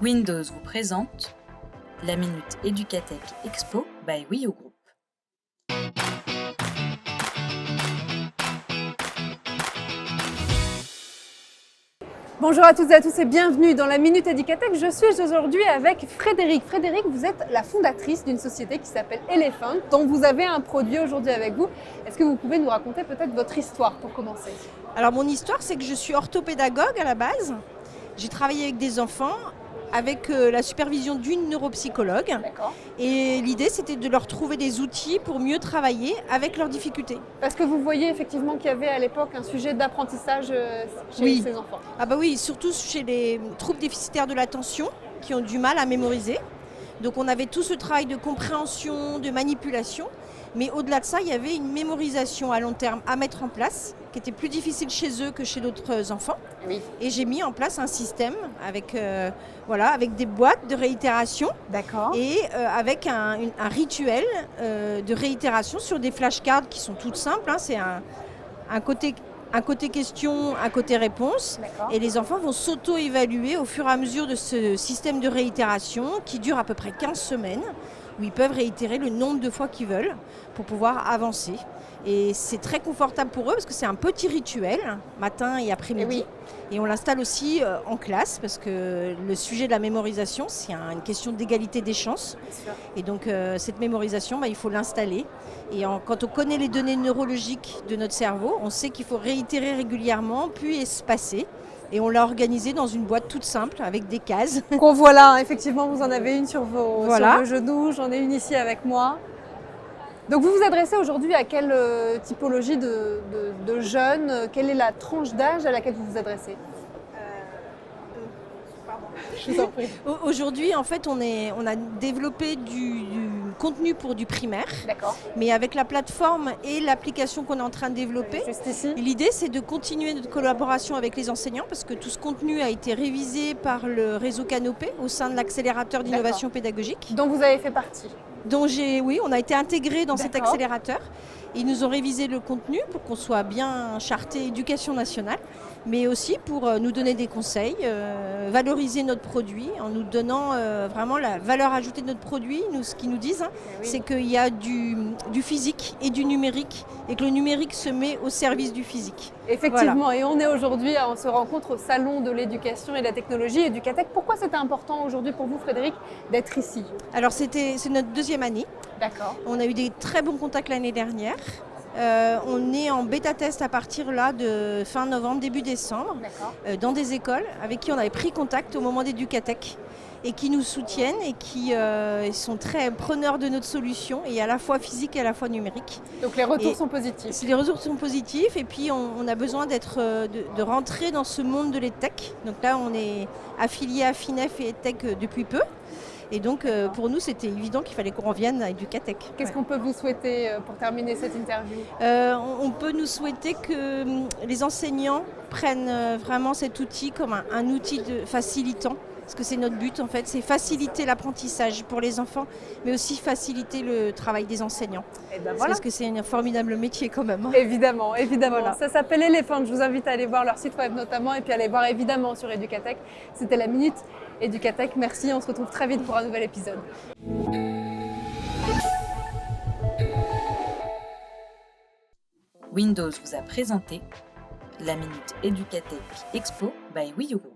Windows vous présente la Minute Educatech Expo by Wii U Group. Bonjour à toutes et à tous et bienvenue dans la Minute Educatech. Je suis aujourd'hui avec Frédéric. Frédéric, vous êtes la fondatrice d'une société qui s'appelle Elephant, dont vous avez un produit aujourd'hui avec vous. Est-ce que vous pouvez nous raconter peut-être votre histoire pour commencer? Alors mon histoire, c'est que je suis orthopédagogue à la base. J'ai travaillé avec des enfants avec la supervision d'une neuropsychologue. D'accord. Et l'idée, c'était de leur trouver des outils pour mieux travailler avec leurs difficultés. Parce que vous voyez effectivement qu'il y avait à l'époque un sujet d'apprentissage chez ces enfants. Ah bah oui, surtout chez les troubles déficitaires de l'attention qui ont du mal à mémoriser. Donc on avait tout ce travail de compréhension, de manipulation. Mais au-delà de ça, il y avait une mémorisation à long terme à mettre en place, qui était plus difficile chez eux que chez d'autres enfants. Oui. Et j'ai mis en place un système avec, avec des boîtes de réitération. D'accord. Et avec un rituel de réitération sur des flashcards qui sont toutes simples. Hein. C'est un côté question, un côté réponse. D'accord. Et les enfants vont s'auto-évaluer au fur et à mesure de ce système de réitération qui dure à peu près 15 semaines, où ils peuvent réitérer le nombre de fois qu'ils veulent pour pouvoir avancer. Et c'est très confortable pour eux parce que c'est un petit rituel, matin et après-midi. Et on l'installe aussi en classe parce que le sujet de la mémorisation, c'est une question d'égalité des chances. Et donc cette mémorisation, il faut l'installer. Et quand on connaît les données neurologiques de notre cerveau, on sait qu'il faut réitérer régulièrement, puis espacer. Et on l'a organisé dans une boîte toute simple avec des cases. Qu'on voit là, effectivement, vous en avez une sur vos genoux, j'en ai une ici avec moi. Donc vous vous adressez aujourd'hui à quelle typologie de jeunes? Quelle est la tranche d'âge à laquelle vous vous adressez? Je vous en prie. Aujourd'hui, en fait, on a développé du contenu pour du primaire. D'accord. Mais avec la plateforme et l'application qu'on est en train de développer, juste ici. L'idée, c'est de continuer notre collaboration avec les enseignants parce que tout ce contenu a été révisé par le réseau Canopé au sein de l'accélérateur d'innovation pédagogique. Dont vous avez fait partie. On a été intégrés dans cet accélérateur. Ils nous ont révisé le contenu pour qu'on soit bien charté éducation nationale, mais aussi pour nous donner des conseils, valoriser notre produit en nous donnant vraiment la valeur ajoutée de notre produit. Nous, ce qu'ils nous disent, c'est qu'il y a du physique et du numérique et que le numérique se met au service du physique. Effectivement, et on est aujourd'hui, on se rencontre au Salon de l'éducation et de la technologie Educatech. Pourquoi c'était important aujourd'hui pour vous, Frédéric, d'être ici? Alors c'est notre deuxième année. D'accord. On a eu des très bons contacts l'année dernière. On est en bêta-test à partir là de fin novembre, début décembre, dans des écoles avec qui on avait pris contact au moment d'Educatech et qui nous soutiennent et qui sont très preneurs de notre solution, et à la fois physique et à la fois numérique. Donc les retours sont positifs. Les retours sont positifs et puis on a besoin de rentrer dans ce monde de l'EdTech. Donc là, on est affilié à FINEF et EdTech depuis peu. Et donc, pour nous, c'était évident qu'il fallait qu'on revienne à Educatech. Qu'est-ce qu'on peut vous souhaiter pour terminer cette interview? On peut nous souhaiter que les enseignants prennent vraiment cet outil comme un outil facilitant. Parce que c'est notre but, en fait, c'est faciliter l'apprentissage pour les enfants, mais aussi faciliter le travail des enseignants. Et ben voilà. Parce que c'est un formidable métier quand même. Évidemment, évidemment. Voilà. Ça s'appelle Elephant. Je vous invite à aller voir leur site web notamment et puis aller voir évidemment sur Educatech. C'était la Minute Educatech. Merci, on se retrouve très vite pour un nouvel épisode. Windows vous a présenté la Minute Educatech Expo by Wii U Group.